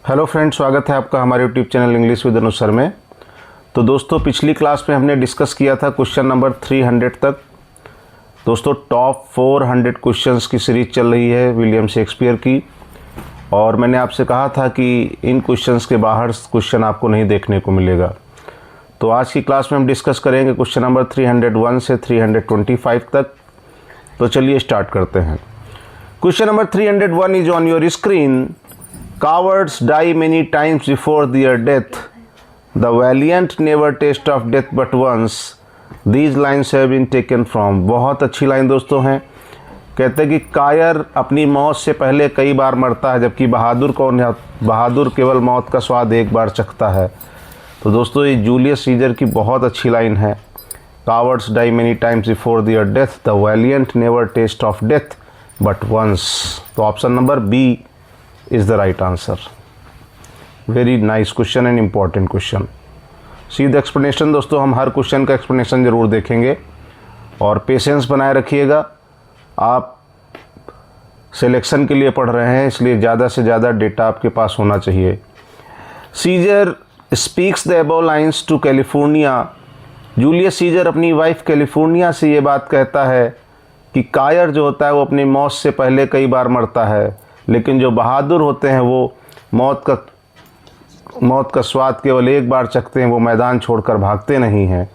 Hello friends, स्वागत है आपका हमारे YouTube channel English with Anuj sir में। तो दोस्तों, पिछली क्लास में हमने डिस्कस किया था क्वेश्चन नंबर 300 तक। दोस्तों, टॉप 400 क्वेश्चंस की सीरीज चल रही है विलियम शेक्सपियर की, और मैंने आपसे कहा था कि इन क्वेश्चंस के बाहर क्वेश्चन आपको नहीं देखने को मिलेगा। तो आज की क्लास में हम डिस्कस करेंगे क्वेश्चन नंबर 301 से 325 तक। तो चलिए स्टार्ट करते हैं। Question number 301 is on your screen. Cowards die many times before their death. The valiant never taste of death but once. These lines have been taken from. बहुत अच्छी line दोस्तों हैं। कहते हैं कि कायर अपनी मौत से पहले कई बार मरता है, जबकि बहादुर कौन है? बहादुर केवल मौत का स्वाद एक बार चखता है। तो दोस्तों, ये जूलियस सीजर की बहुत अच्छी लाइन है। Cowards die many times before their death. The valiant never taste of death but once. तो option number B is the right answer. Very nice question and important question. See the explanation। दोस्तों, हम हर question का explanation ज़रूर देखेंगे और patience बनाए रखिएगा। आप सिलेक्शन के लिए पढ़ रहे हैं, इसलिए ज़्यादा से ज़्यादा डेटा आपके पास होना चाहिए। Caesar speaks the above lines to Calpurnia. Julius Caesar अपनी वाइफ कैलिफोर्निया से ये बात कहता है कि कायर जो होता है वो अपनी मौत से पहले कई बार मरता है, लेकिन जो बहादुर होते हैं वो मौत का स्वाद केवल एक बार चखते हैं, वो मैदान छोड़कर भागते नहीं हैं।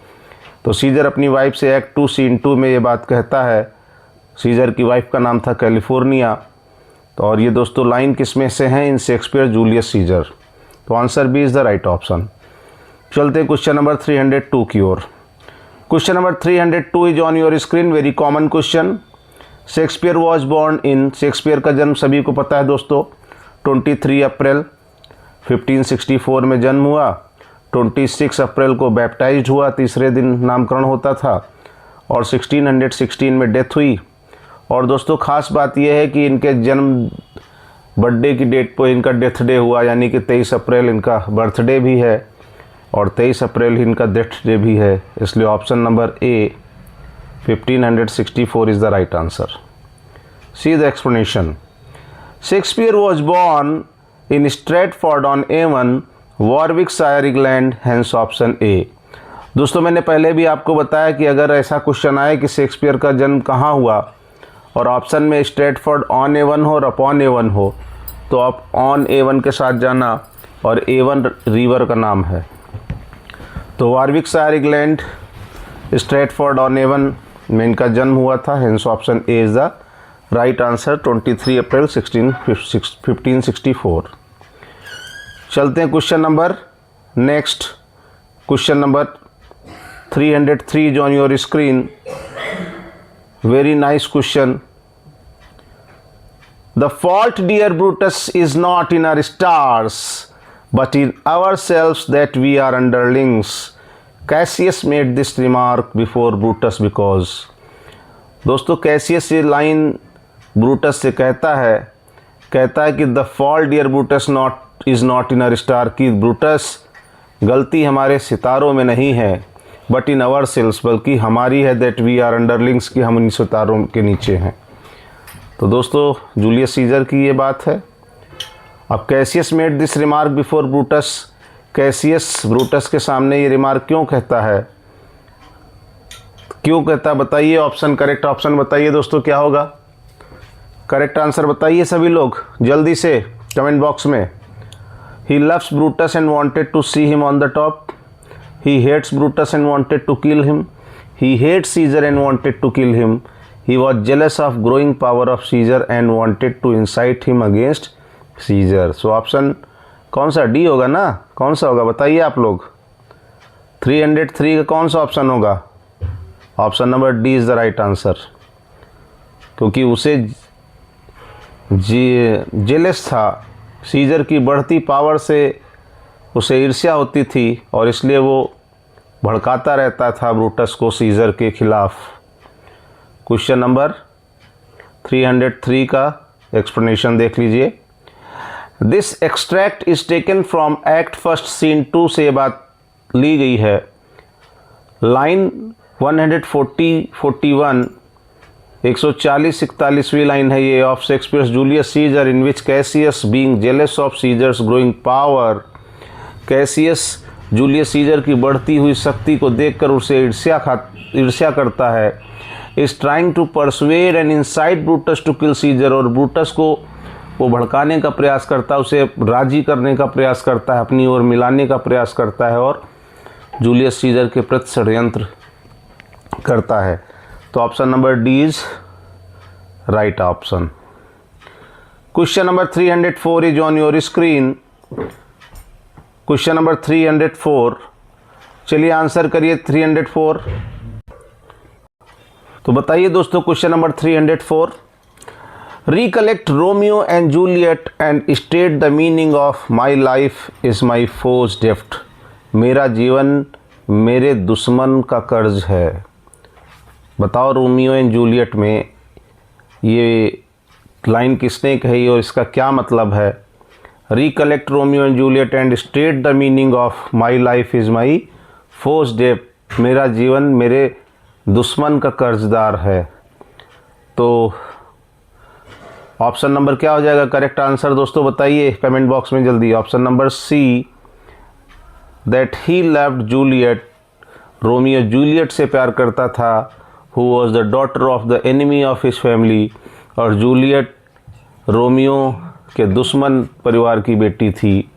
तो सीजर अपनी वाइफ से एक्ट 2 सीन 2 में ये बात कहता है। सीजर की वाइफ का नाम था कैलिफोर्निया। तो और ये दोस्तों लाइन किस में से हैं? In Shakespeare Julius Caesar. तो answer B is the right option. चलते हैं क्वेश्चन नंबर 302 की ओर। Question number 302 is on your screen. Very common question. Shakespeare was born in. Shakespeare का जन्म सभी को पता है दोस्तों। 23 अप्रैल 1564 में जन्म हुआ। 26 अप्रैल को बैप्टाइज्ड हुआ, तीसरे दिन नामकरण होता था, और 1616 में डेथ हुई। और दोस्तों, ख़ास बात यह है कि इनके जन्म बर्थडे की डेट पर इनका डेथ डे हुआ, यानी कि 23 अप्रैल इनका बर्थडे भी है और 23 अप्रैल इनका डेथ डे भी है। इसलिए option number A 1564 is the right answer. See the explanation. Shakespeare was born in Stratford on Avon, Warwickshire, England, hence option A. दोस्तों, मैंने पहले भी आपको बताया कि अगर ऐसा क्वेश्चन आए कि शेक्सपियर का जन्म कहाँ हुआ और ऑप्शन में स्ट्रेटफोर्ड ऑन एवन हो और अपॉन एवन हो, तो आप ऑन एवन के साथ जाना, और एवन रिवर का नाम है। तो Warwickshire, England, Stratford on Avon में इनका जन्म हुआ था, hence option A is the right answer. 23 April 1564। चलते हैं question number next. Question number 303 is on your screen. Very nice question. The fault dear Brutus is not in our stars but in our selves that we are underlings. Cassius made this remark before Brutus because. दोस्तों, Cassius ये line Brutus से कहता है कि the fault dear Brutus is not in our star, की Brutus गलती हमारे सितारों में नहीं है, बट इन आवर सेल्स, बल्कि हमारी है, दैट वी आर अंडरलिंग्स, की हम इन सितारों के नीचे हैं। तो दोस्तों, जूलियस सीजर की ये बात है। अब Cassius made this remark before Brutus, Cassius Brutus के सामने ये रिमार्क क्यों कहता है? क्यों कहता है बताइए। ऑप्शन, करेक्ट ऑप्शन बताइए दोस्तों, क्या होगा? करेक्ट आंसर बताइए सभी लोग जल्दी से कमेंट बॉक्स में। He loves Brutus and wanted to see him on the top. He hates Brutus and wanted to kill him. He hates Caesar and wanted to kill him. He was jealous of growing power of Caesar and wanted to incite him against Caesar. So option कौन सा? D होगा ना? कौन सा होगा बताइए आप लोग। 303 का कौन सा ऑप्शन होगा? Option number D is the right answer, क्योंकि उसे जेलस था, सीजर की बढ़ती पावर से उसे ईर्ष्या होती थी, और इसलिए वो भड़काता रहता था ब्रूटस को सीजर के खिलाफ। क्वेश्चन नंबर 303 का एक्सप्लेनेशन देख लीजिए। This extract is taken from act first scene 2 से ये बात ली गई है। लाइन 140-41 140-41वीं लाइन है ये of Shakespeare's Julius Caesar, in which Cassius being jealous of Caesar's growing power, Cassius Julius Caesar की बढ़ती हुई शक्ति को देखकर उसे ईर्ष्या करता है, is trying to persuade and incite Brutus to kill Caesar, और ब्रूटस को वो भड़काने का प्रयास करता है, उसे राजी करने का प्रयास करता है, अपनी ओर मिलाने का प्रयास करता है और जूलियस सीजर के प्रति षड्यंत्र करता है। तो option number D is right option. Question number 304 is on your screen. Question number 304, चलिए आंसर करिए 304। तो बताइए दोस्तों question number 304, recollect Romeo and Juliet and state the meaning of my life is my foe's डेफ्ट। मेरा जीवन मेरे दुश्मन का कर्ज है। बताओ रोमियो एंड जूलियट में ये लाइन किसने कही और इसका क्या मतलब है। Recollect Romeo and Juliet and state the meaning of my life is my force डेब्ट। मेरा जीवन मेरे दुश्मन का कर्जदार है। तो ऑप्शन नंबर क्या हो जाएगा करेक्ट आंसर दोस्तों, बताइए कमेंट बॉक्स में जल्दी। Option number C, that he loved Juliet. Romeo Juliet से प्यार करता था। Who was the daughter of the enemy of his family, और जूलियट रोमियो के दुश्मन परिवार की बेटी थी।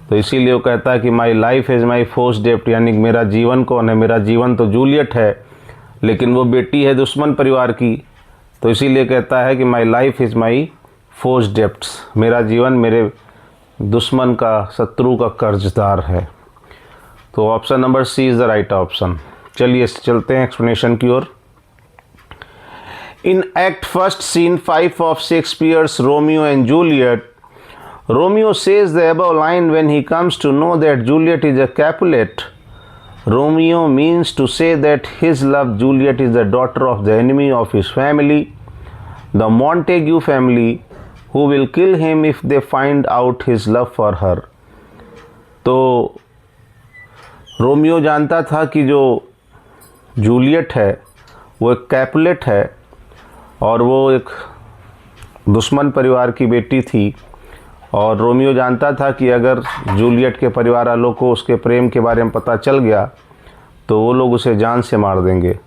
तो इसीलिए वो कहता है कि my life is my foe's डेप्ट, यानी मेरा जीवन कौन है, मेरा जीवन तो जूलियट है लेकिन वो बेटी है दुश्मन परिवार की। तो इसीलिए कहता है कि my life is my force debts, मेरा जीवन मेरे दुश्मन का, शत्रु का कर्जदार है। तो option number C is the right option. चलिए चलते हैं एक्सप्लेनेशन की ओर। In act first scene 5 of Shakespeare's Romeo and Juliet, Romeo says the above line when he comes to know that Juliet is a Capulet. Romeo means to say that his love Juliet is the daughter of the enemy of his family, the Montague family, who will kill him if they find out his love for her. तो Romeo जानता था कि जो Juliet है वो एक Capulet है और वो एक दुश्मन परिवार की बेटी थी, और रोमियो जानता था कि अगर जूलियट के परिवार वालों को उसके प्रेम के बारे में पता चल गया तो वो लोग उसे जान से मार देंगे।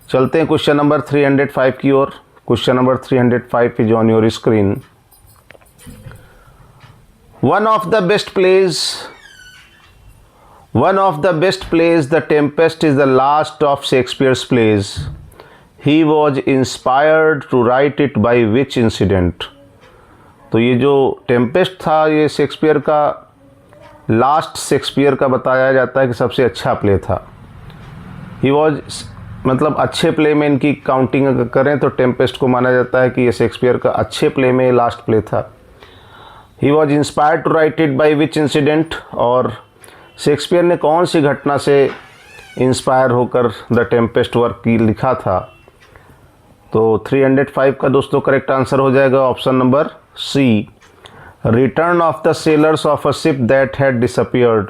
चलते हैं क्वेश्चन नंबर 305 की ओर। Question number 305 is on your screen. One of the best plays the Tempest is the last of Shakespeare's plays. He was inspired to write it by which incident. तो ये जो टेम्पेस्ट था ये Shakespeare का last Shakespeare का बताया जाता है कि सबसे अच्छा प्ले था। ही वॉज मतलब अच्छे प्ले में इनकी काउंटिंग अगर करें तो टेम्पेस्ट को माना जाता है कि ये शेक्सपियर का अच्छे प्ले में लास्ट प्ले था। He was inspired to write it by which incident, और शेक्सपियर ने कौन सी घटना से इंस्पायर होकर द टेम्पेस्ट वर्क की लिखा था। तो 305 का दोस्तों करेक्ट आंसर हो जाएगा option number C, return of the sailors of a ship that had disappeared.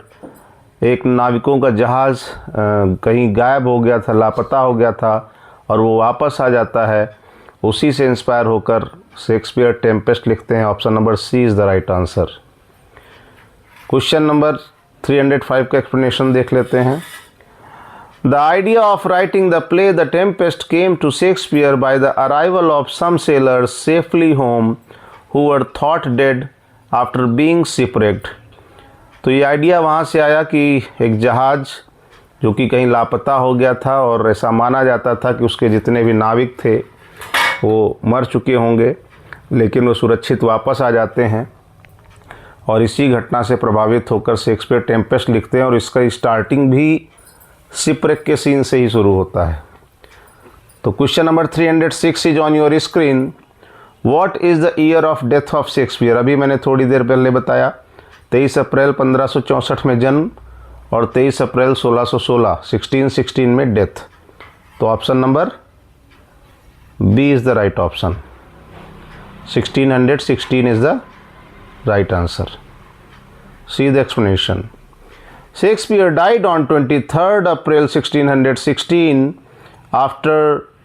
एक नाविकों का जहाज़ कहीं गायब हो गया था, लापता हो गया था, और वो वापस आ जाता है। उसी से इंस्पायर होकर शेक्सपियर टेम्पेस्ट लिखते हैं। Option number C is the right answer. Question number 305 का एक्सप्लेनेशन देख लेते हैं। The idea of writing the play The Tempest came to Shakespeare by the arrival of some sailors safely home who were thought dead after being shipwrecked. तो ये idea वहाँ से आया कि एक जहाज़ जो कि कहीं लापता हो गया था और ऐसा माना जाता था कि उसके जितने भी नाविक थे वो मर चुके होंगे, लेकिन वो सुरक्षित वापस आ जाते हैं, और इसी घटना से प्रभावित होकर शेक्सपियर टेम्पेस्ट लिखते हैं। और इसका स्टार्टिंग भी शिपरेक के सीन से ही शुरू होता है। तो question number 306 is on your screen. What is the year of death of Shakespeare. अभी मैंने थोड़ी देर पहले बताया 23 अप्रैल 1564 में जन्म और 23 अप्रैल 1616 1616 में डेथ। तो option number B is the right option. 1616 is the right answer. See the explanation. Shakespeare died on 23rd April 1616 after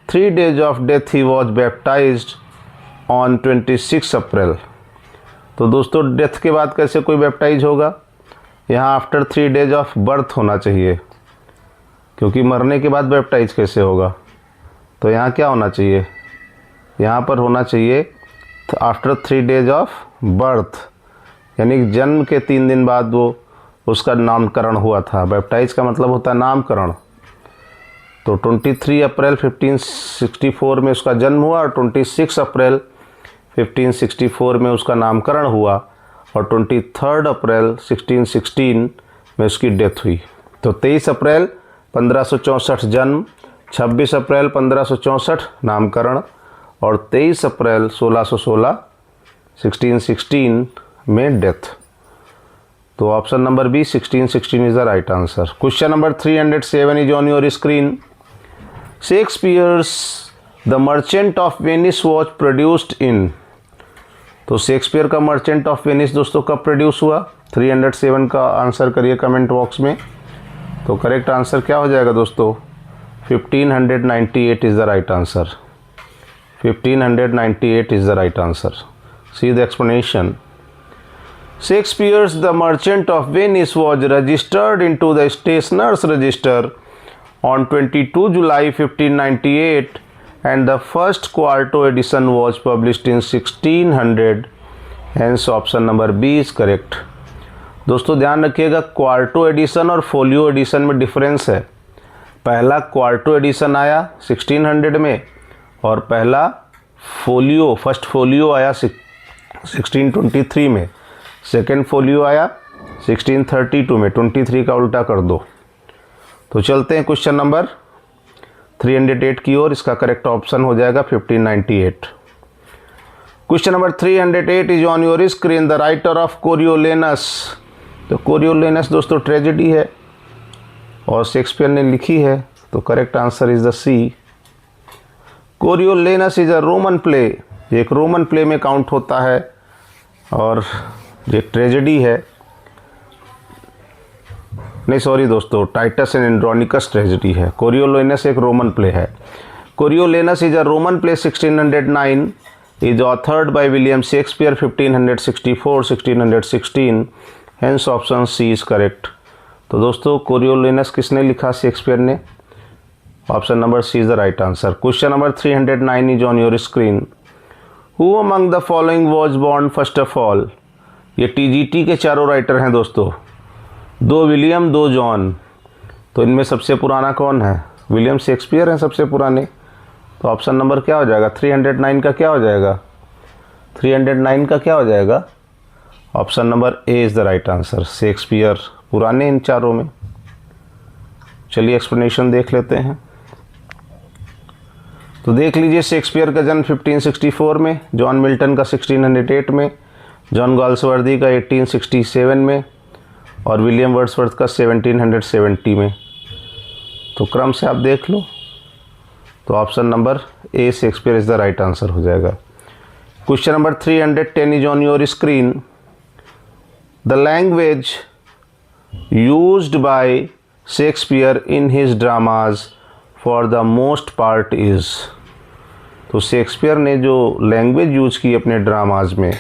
3 days of death he was baptized on 26 अप्रैल। तो दोस्तों डेथ के बाद कैसे कोई बैप्टाइज होगा? यहाँ आफ्टर 3 days ऑफ बर्थ होना चाहिए, क्योंकि मरने के बाद बैप्टाइज कैसे होगा? तो यहाँ क्या होना चाहिए? यहाँ पर होना चाहिए आफ्टर 3 days ऑफ बर्थ, यानी जन्म के 3 दिन बाद वो उसका नामकरण हुआ था। बैप्टाइज का मतलब होता है नामकरण। तो 23 अप्रैल 1564 में उसका जन्म हुआ और 26 अप्रैल 1564 में उसका नामकरण हुआ और 23 अप्रैल 1616 में उसकी डेथ हुई। तो 23 अप्रैल 1564 जन्म, 26 अप्रैल 1564 नामकरण और 23 अप्रैल 1616 1616 में डेथ। तो option number B 1616 is the right answer. Question number 307 is on your screen. Shakespeare's the Merchant of Venice was produced in. तो शेक्सपियर का मर्चेंट ऑफ वेनिस दोस्तों कब प्रोड्यूस हुआ? 307 का आंसर करिए कमेंट बॉक्स में। तो करेक्ट आंसर क्या हो जाएगा दोस्तों? 1598 is the right answer. 1598 is the right answer. See the explanation. Shakespeare's The Merchant of Venice was registered into the Stationers' Register on 22 July 1598 and the first quarto edition was published in 1600. Hence option number B is correct. दोस्तों ध्यान रखिएगा, quarto addition और folio addition में difference है। पहला quarto addition आया 1600 में और पहला फोलियो फर्स्ट फोलियो आया 1623 में। सेकेंड फोलियो आया 1632 में। 23 का उल्टा कर दो। तो चलते हैं क्वेश्चन नंबर 308 की ओर। इसका करेक्ट ऑप्शन हो जाएगा 1598। Question number 308 is on your screen. The writer of Coriolanus. तो कोरियोलेनस दोस्तों ट्रेजेडी है और शेक्सपियर ने लिखी है। तो correct answer is the C. Coriolanus is a Roman play. एक रोमन प्ले में काउंट होता है और ये ट्रेजेडी है। नहीं सॉरी दोस्तों, टाइटस एंड एंड्रोनिकस ट्रेजेडी है। कोरियोलेनस एक रोमन प्ले है। Coriolanus is a Roman play 1609 is authored by William Shakespeare 1564-1616। Hence option C is correct. तो दोस्तों कोरियोलेनस किसने लिखा? शेक्सपियर ने। Option number C is the right answer. Question number 309 is on your screen. Who among the following was born first of all. ये TGT के चारों writer हैं दोस्तों, 2 विलियम 2 जॉन। तो इनमें सबसे पुराना कौन है? विलियम शेक्सपियर हैं सबसे पुराने। तो ऑप्शन नंबर क्या हो जाएगा? 309 का क्या हो जाएगा? 309 का क्या हो जाएगा? Option number A is the right answer. Shakespeare पुराने इन चारों में। चलिए एक्सप्लेनेशन देख लेते हैं। तो देख लीजिए, शेक्सपियर का जन्म 1564 में, जॉन मिल्टन का 1608 में, जॉन गॉल्सवर्दी का 1867 में और विलियम वर्ड्सवर्थ का 1770 में। तो क्रम से आप देख लो। तो option number A Shakespeare is the right answer हो जाएगा। Question number 310 is on your screen. The language used by Shakespeare in his dramas for the most part is. तो शेक्सपियर ने जो लैंग्वेज यूज की अपने ड्रामाज में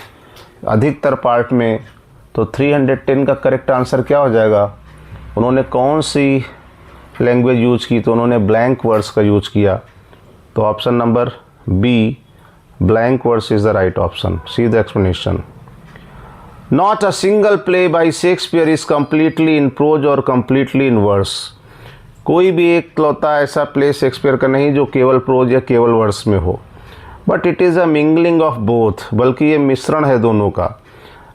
अधिकतर part में, तो 310 का करेक्ट आंसर क्या हो जाएगा? उन्होंने कौन सी लैंग्वेज यूज की? तो उन्होंने ब्लैंक वर्ड्स का यूज किया। तो option number B blank words is the right option. C the explanation. Not a single play by Shakespeare is completely in prose और कम्प्लीटली इन वर्स। कोई भी एक लौता ऐसा प्ले शेक्सपियर का नहीं जो केवल प्रोज या केवल वर्स में हो, but it is a mingling of both, बल्कि ये मिश्रण है दोनों का।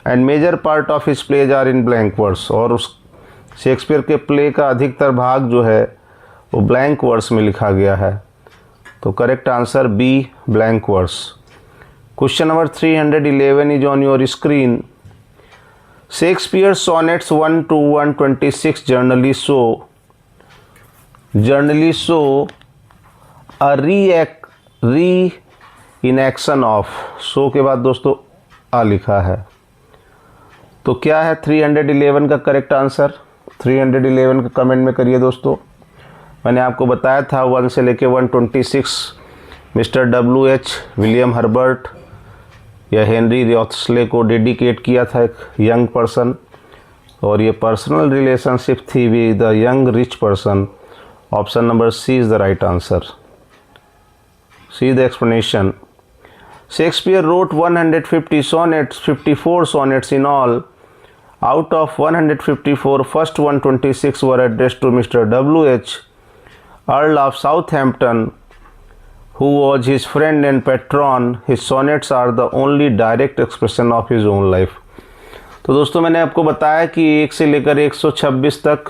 And major part of his plays are in blank verse. और उस शेक्सपियर के प्ले का अधिकतर भाग जो है वो ब्लैंक वर्ड्स में लिखा गया है। तो correct answer B blank words. Question number 311 is on your screen. Shakespeare sonnets 1 to 126 generally show a re-enaction of। Show के बाद दोस्तों आ लिखा है। तो क्या है 311 का करेक्ट आंसर? 311 का कमेंट में करिए दोस्तों। मैंने आपको बताया था 1 से लेके 126 मिस्टर WH विलियम हर्बर्ट या हेनरी रॉथस्ले को डेडिकेट किया था, एक यंग पर्सन, और ये पर्सनल रिलेशनशिप थी with the young rich person. Option number C is the right answer. See the explanation. Shakespeare wrote 150 sonnets, 54 sonnets in all. Out of 154, first 126 were addressed to Mr. W.H. Earl of Southampton, who was his friend and patron. His sonnets are the only direct expression of his own life. तो दोस्तों मैंने आपको बताया कि 1 से लेकर 126 तक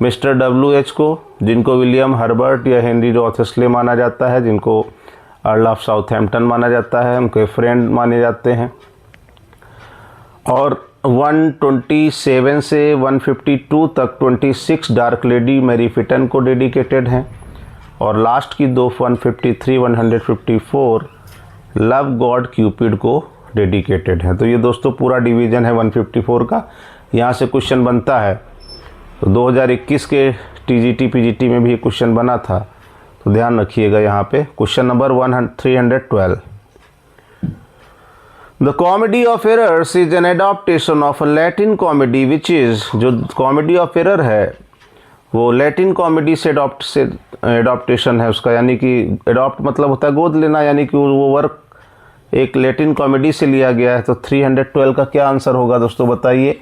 mister WH को, जिनको विलियम हर्बर्ट या हेनरी रॉथस्ले माना जाता है, जिनको अर्ल ऑफ साउथहैम्पटन माना जाता है, उनके फ्रेंड माने जाते हैं, और 127 से 152 तक 26 डार्क लेडी मैरी फिटन को डेडिकेटेड हैं, और लास्ट की दो 153 154 लव गॉड क्यूपिड को डेडिकेटेड हैं। तो ये दोस्तों पूरा डिवीज़न है 154 का। यहाँ से क्वेश्चन बनता है, तो 2021 के TGT PGT में भी क्वेश्चन बना था, तो ध्यान रखिएगा यहाँ पे। Question number 312। The Comedy of Errors is an adaptation of a Latin comedy which is, जो कॉमेडी ऑफ एरर है वो लैटिन कॉमेडी से एडॉप्टेशन है उसका, यानी कि एडॉप्ट मतलब होता है गोद लेना, यानी कि वो वर्क एक लैटिन कॉमेडी से लिया गया है। तो 312 का क्या आंसर होगा दोस्तों बताइए।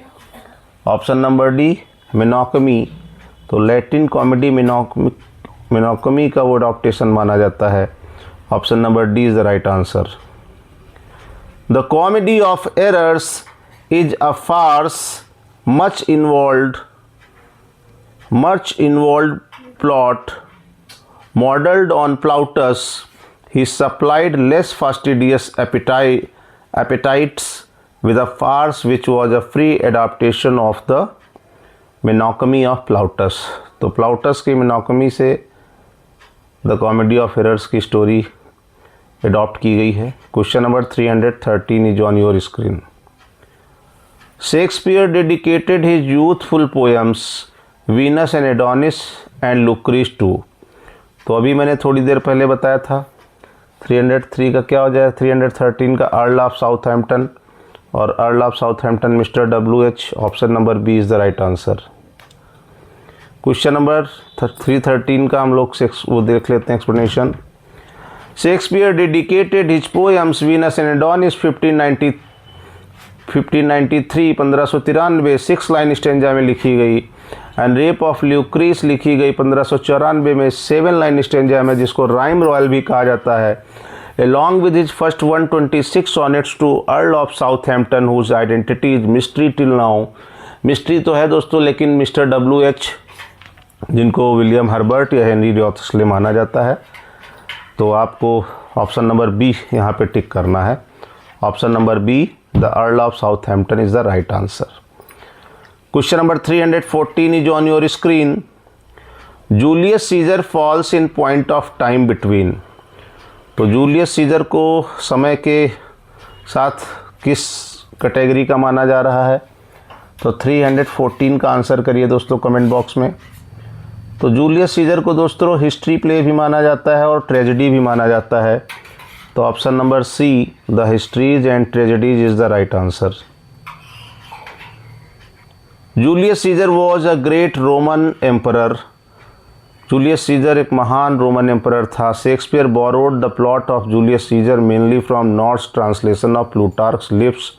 Option number D monogamy. तो लैटिन कॉमेडी मोनोगमी का वो अडॉप्टेशन माना जाता है। Option number D is the right answer. The Comedy of Errors is a farce much involved plot modeled on Plautus. He supplied less fastidious appetites with a farce which was a free adaptation of the monogamy of Plautus. तो Plautus की monogamy से the Comedy of Errors की story adopt की गई है। Question number 313 is on your screen. Shakespeare dedicated his youthful poems Venus and Adonis and Lucrece to. तो अभी मैंने थोड़ी देर पहले बताया था 303 का क्या हो जाए, 313 का अर्ल ऑफ साउथहैम्पटन, और Earl of Southampton mister WH। Option number B is the right answer. Question number 313 का हम लोग वो देख लेते हैं explanation. Shakespeare dedicated his poems Venus and Adonis 1593 1593 6 line stanza में लिखी गई, एंड रेप ऑफ ल्यूक्रीस लिखी गई 1594 में 7 लाइन स्टेंजा में, जिसको राइम रॉयल भी कहा जाता है। along with his first 126 sonnets to Earl of Southampton, whose identity is mystery till now। Mystery तो है दोस्तों, लेकिन मिस्टर WH, जिनको विलियम हर्बर्ट या हेनरी रॉथस्ले माना जाता है, तो आपको ऑप्शन नंबर बी यहाँ पे टिक करना है। Option number B, the Earl of Southampton is the right answer. Question number 314 is on your screen. Julius Caesar falls in point of time between. तो जूलियस सीजर को समय के साथ किस कैटेगरी का माना जा रहा है, तो 314 का आंसर करिए दोस्तों कमेंट बॉक्स में। तो जूलियस सीजर को दोस्तों हिस्ट्री प्ले भी माना जाता है और ट्रेजेडी भी माना जाता है। तो option number C, the histories and tragedies is the right answer. Julius Caesar was a great Roman emperor. Julius Caesar एक महान रोमन एम्परर था। Shakespeare borrowed the plot of Julius Caesar mainly from North's translation of Plutarch's Lives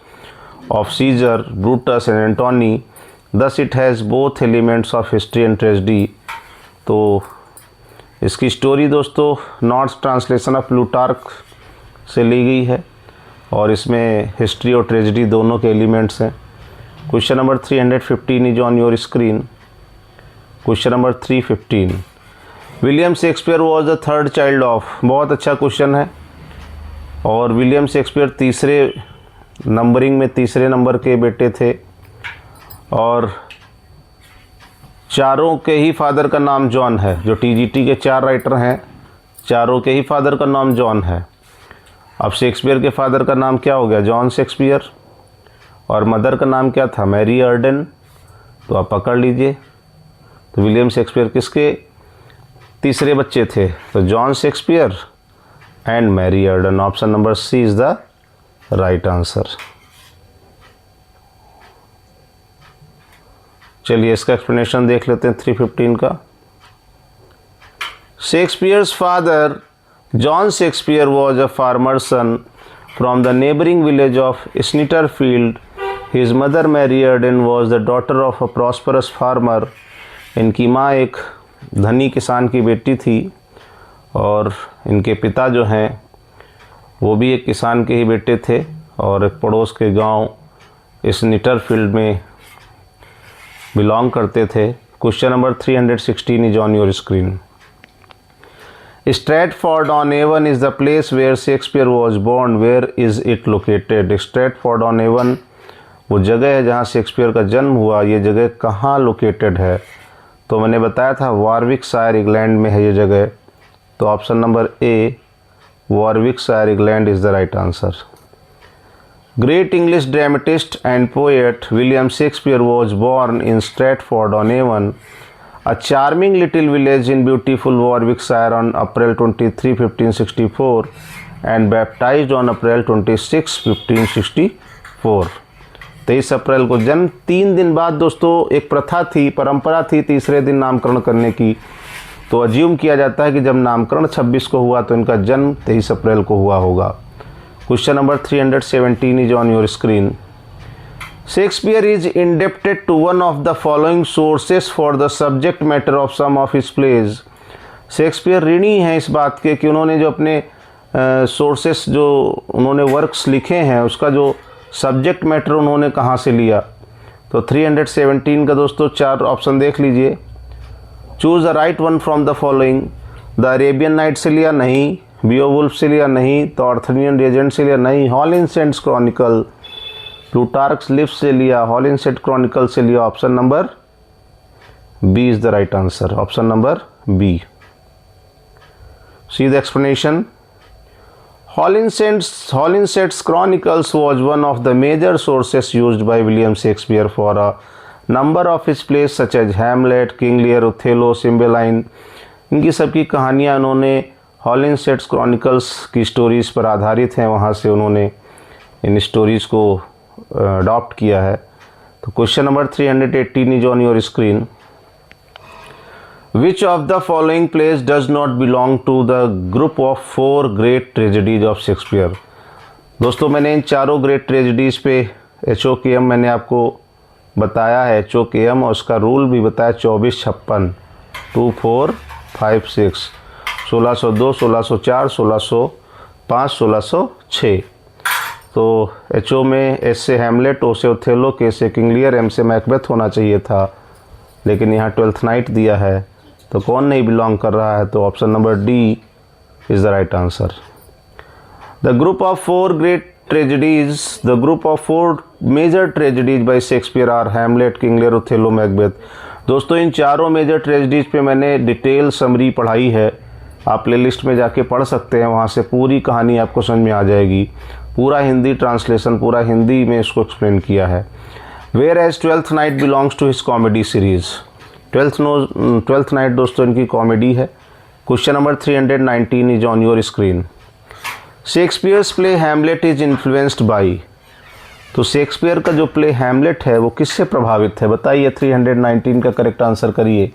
of Caesar, Brutus and Antony. Thus it has both elements of history and tragedy. तो इसकी story दोस्तों Norse translation of Plutarch से ली गई है, और इसमें history और tragedy दोनों के एलिमेंट्स हैं। Question number 315 is on your screen. Question number 315, William Shakespeare was the third child of. बहुत अच्छा क्वेश्चन है, और विलियम शेक्सपियर तीसरे नंबरिंग में तीसरे नंबर के बेटे थे, और चारों के ही फादर का नाम जॉन है। जो TGT के 4 राइटर हैं, चारों के ही फादर का नाम जॉन है। अब शेक्सपियर के फादर का नाम क्या हो गया, जॉन शेक्सपियर, और मदर का नाम क्या था, मैरी अर्डन। तो आप पकड़ लीजिए। तो विलियम शेक्सपियर किसके तीसरे बच्चे थे, तो John Shakespeare and Mary Arden. Option number C is the right answer. चलिए इसका एक्सप्लेनेशन देख लेते हैं 315 का। Shakespeare's father John Shakespeare was a farmer son from the neighbouring village of Snitterfield. His mother Mary Arden was the daughter of a prosperous farmer. इनकी माँ एक धनी किसान की बेटी थी और इनके पिता जो हैं वो भी एक किसान के ही बेटे थे और एक पड़ोस के गांव स्निटरफील्ड में बिलोंग करते थे। Question number 316 is on your screen. Stratford on Avon is the place where Shakespeare was born. Where is it located? Stratford on Avon वो जगह है जहाँ शेक्सपियर का जन्म हुआ। ये जगह कहाँ लोकेटेड है? तो मैंने बताया था वॉरविकशायर इंग्लैंड में है ये जगह। तो option number A Warwickshire England is the right answer. Great English dramatist and poet William Shakespeare was born in Stratford on Avon, a charming little village in beautiful Warwickshire on April 23, 1564 and baptized on April 26, 1564। 23 अप्रैल को जन्म। 3 दिन बाद दोस्तों एक प्रथा थी, परंपरा थी तीसरे दिन नामकरण करने की। तो अज्यूम किया जाता है कि जब नामकरण 26 को हुआ तो इनका जन्म 23 अप्रैल को हुआ होगा। Question number 317 is on your screen. Shakespeare is indebted to one of the following sources for the subject matter of some of his plays. Shakespeare ऋणी हैं इस बात के कि उन्होंने जो अपने सोर्सेस जो उन्होंने वर्क्स लिखे हैं उसका जो सब्जेक्ट मैटर उन्होंने कहाँ से लिया। तो 317 का दोस्तों 4 ऑप्शन देख लीजिए। Choose the right one from the following. The Arabian night से लिया? नहीं। बियोवुल्फ से लिया? नहीं। तो आर्थरियन लेजेंड से लिया? नहीं। हॉलिंसेंट्स क्रॉनिकल, प्लूटार्क्स लिव्स से लिया? हॉलिंसेंट क्रॉनिकल से लिया? Option number B is the right answer. Option number B. See the explanation. Holinshed's chronicles was one of the major sources used by William Shakespeare for a number of his plays such as Hamlet, King Lear, Othello, Cymbeline. इनकी सबकी कहानियाँ उन्होंने हॉलिंसेट्स chronicles की stories पर आधारित हैं, वहाँ से उन्होंने इन स्टोरीज़ को अडॉप्ट किया है। तो question number 318 is on your screen. Which of the following place does not belong to the group of 4 great tragedies of Shakespeare? दोस्तों मैंने इन चारों ग्रेट ट्रेजेडीज़ पे HOKM मैंने आपको बताया है, HOKM, और उसका रूल भी बताया 24-56, 2, 4, 5, 6, 1602, 1604, 1605, 1606। तो HO में S से हैमलेट, O से ओथेलो, K से किंग लियर, M से मैकबेथ होना चाहिए था, लेकिन यहाँ 12th नाइट दिया है। तो कौन नहीं बिलोंग कर रहा है? तो option number D is the right answer. The group of 4 great tragedies, the group of 4 major tragedies by Shakespeare are Hamlet, King Lear, Othello, Macbeth. दोस्तों इन चारों मेजर ट्रेजेडीज पे मैंने डिटेल समरी पढ़ाई है, आप प्लेलिस्ट में जाके पढ़ सकते हैं, वहाँ से पूरी कहानी आपको समझ में आ जाएगी। पूरा हिंदी ट्रांसलेशन, पूरा हिंदी में इसको एक्सप्लेन किया है। Where as 12th Night belongs to his comedy series. 12th Night दोस्तों इनकी कॉमेडी है। Question number 319 is on your screen. Shakespeare's play Hamlet is influenced by. तो शेक्सपियर का जो प्ले हैमलेट है वो किससे प्रभावित है? बताइए, 319 का करेक्ट आंसर करिए।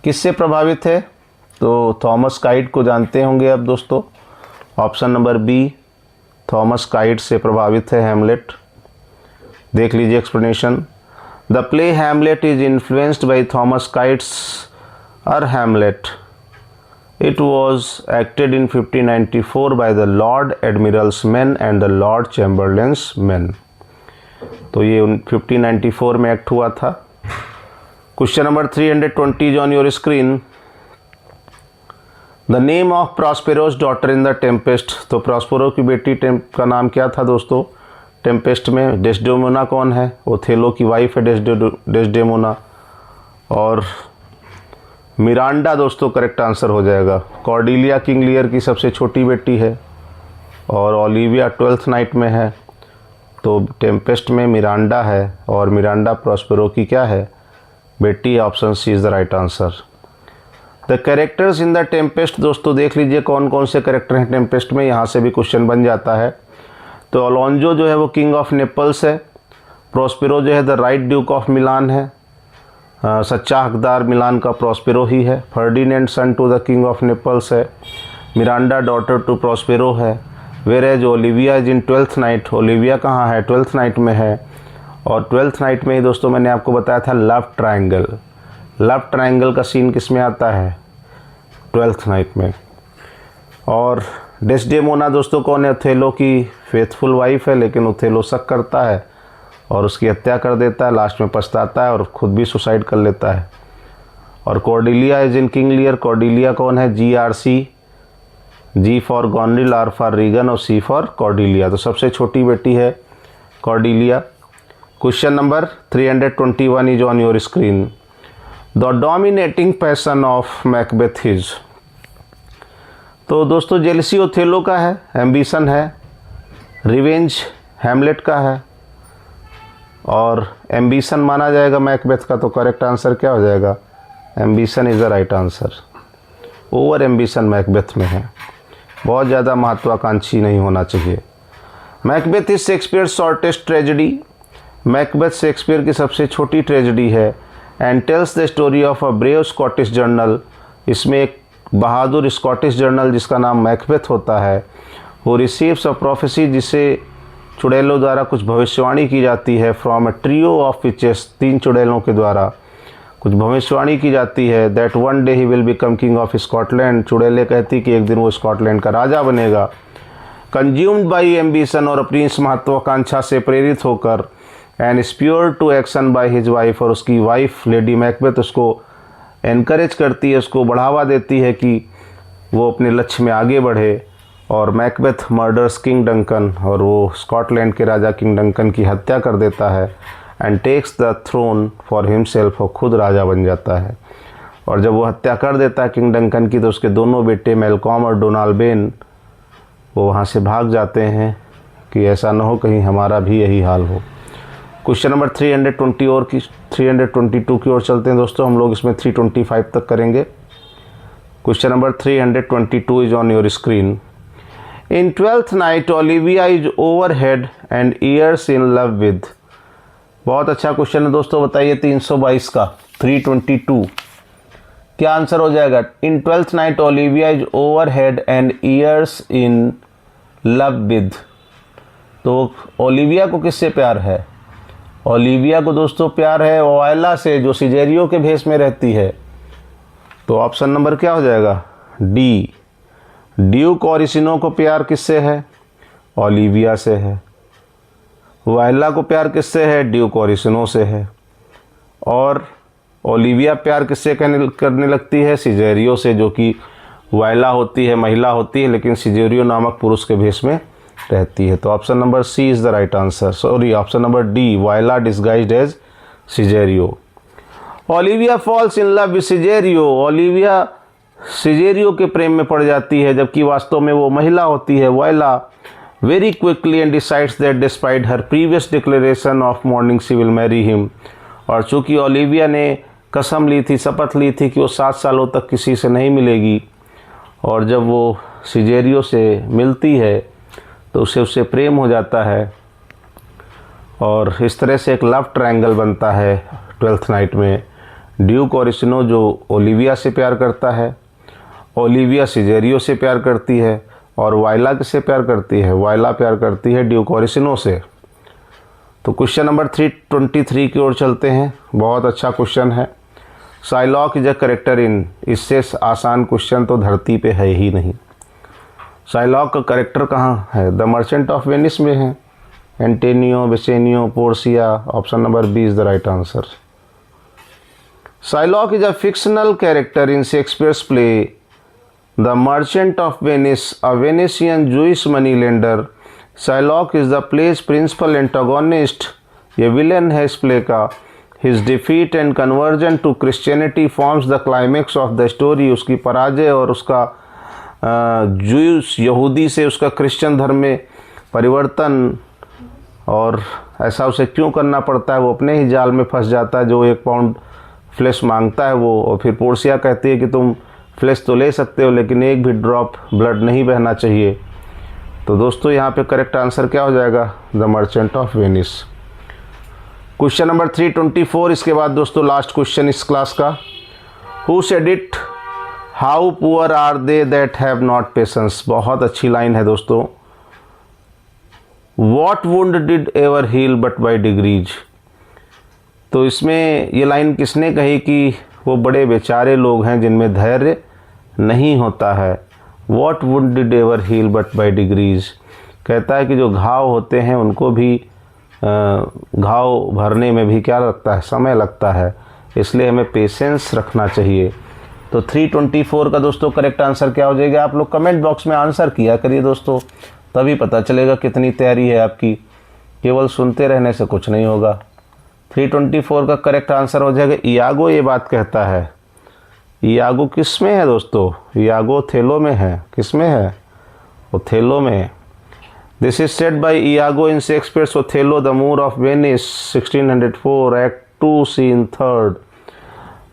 किससे प्रभावित है? तो थॉमस काइट को जानते होंगे अब दोस्तों। Option number B Thomas Kyd से प्रभावित है हैमलेट। देख लीजिए explanation. The play Hamlet is influenced by Thomas Kyd's Ur Hamlet. It was acted in 1594 by the Lord Admiral's men and the Lord Chamberlain's men. तो ये 1594 में act हुआ था। Question number 320 is on your screen. The name of Prospero's daughter in the Tempest. तो Prospero की बेटी का नाम क्या था दोस्तों टेम्पेस्ट में? डेस्डेमोना कौन है? ओथेलो की वाइफ है डेस्डेमोना। और मिरांडा दोस्तों करेक्ट आंसर हो जाएगा। कॉर्डिलिया किंग लियर की सबसे छोटी बेटी है और ओलिविया 12th नाइट में है। तो टेम्पेस्ट में मिरांडा है और मिरांडा प्रॉस्पेरो की क्या है? बेटी। Option C is the right answer. The characters in the Tempest, दोस्तों देख लीजिए कौन कौन से कैरेक्टर हैं टेम्पेस्ट में, यहाँ से भी क्वेश्चन बन जाता है। तो अलोंजो जो है वो किंग ऑफ नेपल्स है, प्रोस्पेरो जो है the right Duke of Milan है, सच्चा हकदार मिलान का प्रोस्पेरो ही है। Ferdinand son to the King of Naples है। मिरांडा डॉटर टू प्रोस्पेरो है। Where as Olivia is in Twelfth Night, Olivia कहाँ है, ट्वेल्थ नाइट में है। और ट्वेल्थ नाइट में ही दोस्तों मैंने आपको बताया था लव ट्रायंगल, लव ट्रायंगल का सीन किस में आता है, ट्वेल्थ नाइट में। और डेस्डेमोना दोस्तों कौन है, ओथेलो की फेथफुल वाइफ है, लेकिन ओथेलो शक करता है और उसकी हत्या कर देता है, लास्ट में पछताता है और ख़ुद भी सुसाइड कर लेता है। और Cordelia is in King Lear, Cordelia कौन है, GRC, G for Goneril, R for Regan और C फॉर कॉर्डिलिया, तो सबसे छोटी बेटी है Cordelia. Question number 321 is on your screen. The dominating passion of Macbeth is, तो दोस्तों जेलसी ओथेलो का है, एम्बिशन है, रिवेंज हैमलेट का है और एम्बिशन माना जाएगा मैकबेथ का, तो करेक्ट आंसर क्या हो जाएगा, ambition is the right answer. Over ambition Macbeth में है, बहुत ज़्यादा महत्वाकांक्षी नहीं होना चाहिए। Macbeth is Shakespeare shortest tragedy, Macbeth Shakespeare की सबसे छोटी ट्रेजेडी है। And tells the story of a brave Scottish journal, इसमें एक बहादुर स्कॉटिश जर्नल जिसका नाम मैकबेथ होता है, वो रिसीव्स अ प्रोफेसी, जिसे चुड़ैलों द्वारा कुछ भविष्यवाणी की जाती है, from a trio of witches, 3 चुड़ैलों के द्वारा कुछ भविष्यवाणी की जाती है, that one day he will become king of Scotland, चुड़ैलें कहती कि एक दिन वो स्कॉटलैंड का राजा बनेगा। कंज्यूम्ड बाई एम्बिशन, और अपनी इस महत्वाकांक्षा से प्रेरित होकर, and spurred to action by his wife, और उसकी वाइफ लेडी मैकबेथ उसको एनकरेज करती है, उसको बढ़ावा देती है कि वो अपने लक्ष्य में आगे बढ़े। और मैकबेथ मर्डर्स किंग डंकन, और वो स्कॉटलैंड के राजा किंग डंकन की हत्या कर देता है। And takes the throne for himself, और खुद राजा बन जाता है। और जब वो हत्या कर देता है किंग डंकन की, तो उसके दोनों बेटे मेलकॉम और डोनाल्बेन वो वहाँ से भाग जाते हैं कि ऐसा ना हो कहीं हमारा भी यही हाल हो। क्वेश्चन नंबर 322 की ओर चलते हैं दोस्तों, हम लोग इसमें 325 तक करेंगे। Question number 322 is on your screen. In Twelfth Night Olivia is over head and years in love with, बहुत अच्छा क्वेश्चन है दोस्तों, बताइए 322 का 322 क्या आंसर हो जाएगा। इन Twelfth Night Olivia is over head and years in love with, तो ओलिविया को किससे प्यार है, ओलिविया को दोस्तों प्यार है वायला से, जो सिजेरियो के भेष में रहती है। तो ऑप्शन नंबर क्या हो जाएगा, डी। ड्यूक ओरिजिनो को प्यार किससे है, ओलिविया से है। वायला को प्यार किससे है, ड्यूक ओरिजिनो से है। और ओलिविया प्यार किससे करने लगती है, सिजेरियो से, जो कि वायला होती है, महिला होती है, लेकिन सिजेरियो नामक पुरुष के भेष में रहती है। तो option number C is the right answer, sorry option number D, Viola disguised as Cesario. Olivia falls in love with Cesario, Olivia Cesario के प्रेम में पड़ जाती है, जबकि वास्तव में वो महिला होती है, Viola. Very quickly and decides that despite her previous declaration of mourning she will marry him, और चूँकि ओलिविया ने कसम ली थी, शपथ ली थी कि वो 7 सालों तक किसी से नहीं मिलेगी, और जब वो सिजेरियो से मिलती है तो उससे प्रेम हो जाता है, और इस तरह से एक लव ट्रायंगल बनता है ट्वेल्थ नाइट में। ड्यूक ओरिजिनो जो ओलिविया से प्यार करता है, ओलिविया सिजेरियो से प्यार करती है, और वायला किससे प्यार करती है, वायला प्यार करती है ड्यूक ओरिजिनो से। तो क्वेश्चन नंबर 323 की ओर चलते हैं, बहुत अच्छा क्वेश्चन है। Shylock is a character in, इससे आसान क्वेश्चन तो धरती पे है ही नहीं। शाइलॉक का करेक्टर कहाँ है, द मर्चेंट ऑफ वेनिस में है। Antonio, Bassanio, Portia, option number B is the right answer. Shylock is a fictional character in Shakespeare's play the Merchant of Venice, a Venetian Jewish money lender. Shylock is the play's principal antagonist, ये villain है इस play का। His defeat and conversion to Christianity forms the climax of the story, उसकी पराजय और उसका juice यहूदी से उसका क्रिश्चियन धर्म में परिवर्तन, और ऐसा उसे क्यों करना पड़ता है, वो अपने ही जाल में फंस जाता है, जो 1 पाउंड फ्लेश मांगता है वो। और फिर पोर्सिया कहती है कि तुम फ्लैश तो ले सकते हो लेकिन एक भी ड्रॉप ब्लड नहीं बहना चाहिए। तो दोस्तों यहाँ पे करेक्ट आंसर क्या हो जाएगा? The Merchant of Venice. Question number 324, इसके बाद दोस्तों लास्ट क्वेश्चन इस क्लास का। Who said it, how poor are they that have not patience. बहुत अच्छी लाइन है दोस्तों। What wound did ever heal but by degrees. तो इसमें ये लाइन किसने कही कि वो बड़े बेचारे लोग हैं जिनमें धैर्य नहीं होता है। What wound did ever heal but by degrees. कहता है कि जो घाव होते हैं उनको भी घाव भरने में भी क्या लगता है? समय लगता है। इसलिए हमें पेशेंस रखना चाहिए। तो 324 का दोस्तों करेक्ट आंसर क्या हो जाएगा? आप लोग कमेंट बॉक्स में आंसर किया करिए दोस्तों, तभी पता चलेगा कितनी तैयारी है आपकी। केवल सुनते रहने से कुछ नहीं होगा। 324 का करेक्ट आंसर हो जाएगा इयागो। ये बात कहता है। इयागो किस में है दोस्तों? इयागो ओथेलो में है। किस में है? ओथेलो में। This is said by Iago in Shakespeare's Othello the Moor of Venice 1604 act 2 scene 3rd।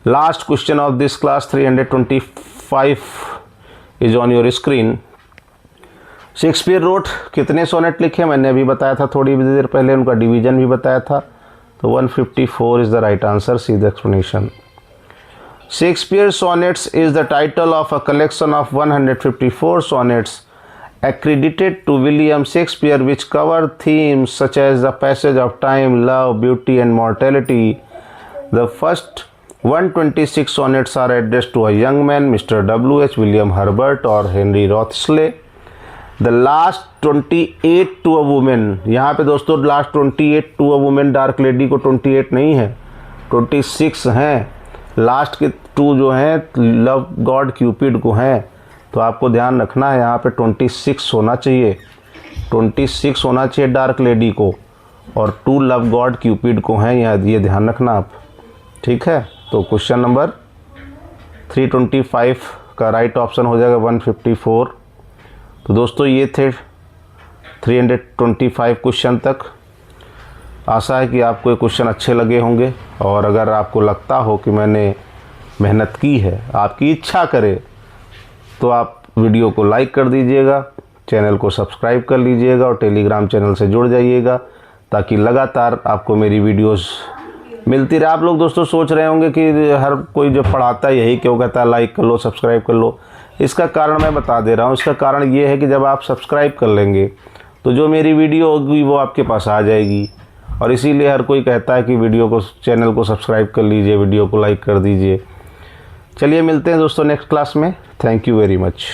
Last question of this class 325 is on your screen. Shakespeare wrote कितने सोनेट लिखे? मैंने अभी बताया था थोड़ी देर पहले, उनका डिवीजन भी बताया था। तो 154 is the right answer. See the explanation. Shakespeare Sonnets is the title of a collection of 154 sonnets accredited to William Shakespeare which cover themes such as the passage of time, love, beauty and mortality. The first 126 sonnets are addressed to a young man, Mr. W.H. William Herbert or Henry Wriothesley. The last 28 to a woman। यहाँ पे दोस्तों last 28 to a woman, dark lady को 28 नहीं है, 26 हैं। Last के 2 जो हैं लव गॉड क्यूपिड को हैं। तो आपको ध्यान रखना है यहाँ पे 26 होना चाहिए। 26 होना चाहिए डार्क लेडी को, और 2 लव गॉड क्यूपिड को हैं। ये ध्यान रखना आप, ठीक है। तो क्वेश्चन नंबर 325 का राइट ऑप्शन हो जाएगा 154। तो दोस्तों ये थे 325 क्वेश्चन तक। आशा है कि आपको ये क्वेश्चन अच्छे लगे होंगे, और अगर आपको लगता हो कि मैंने मेहनत की है, आपकी इच्छा करे, तो आप वीडियो को लाइक कर दीजिएगा, चैनल को सब्सक्राइब कर लीजिएगा और टेलीग्राम चैनल से जुड़ जाइएगा, ताकि लगातार आपको मेरी वीडियोस मिलती रहे। आप लोग दोस्तों सोच रहे होंगे कि हर कोई जो पढ़ाता है यही क्यों कहता है लाइक कर लो, सब्सक्राइब कर लो। इसका कारण मैं बता दे रहा हूँ। इसका कारण ये है कि जब आप सब्सक्राइब कर लेंगे तो जो मेरी वीडियो होगी वो आपके पास आ जाएगी, और इसीलिए हर कोई कहता है कि वीडियो को, चैनल को सब्सक्राइब कर लीजिए, वीडियो को लाइक कर दीजिए। चलिए मिलते हैं दोस्तों नेक्स्ट क्लास में। Thank you very much.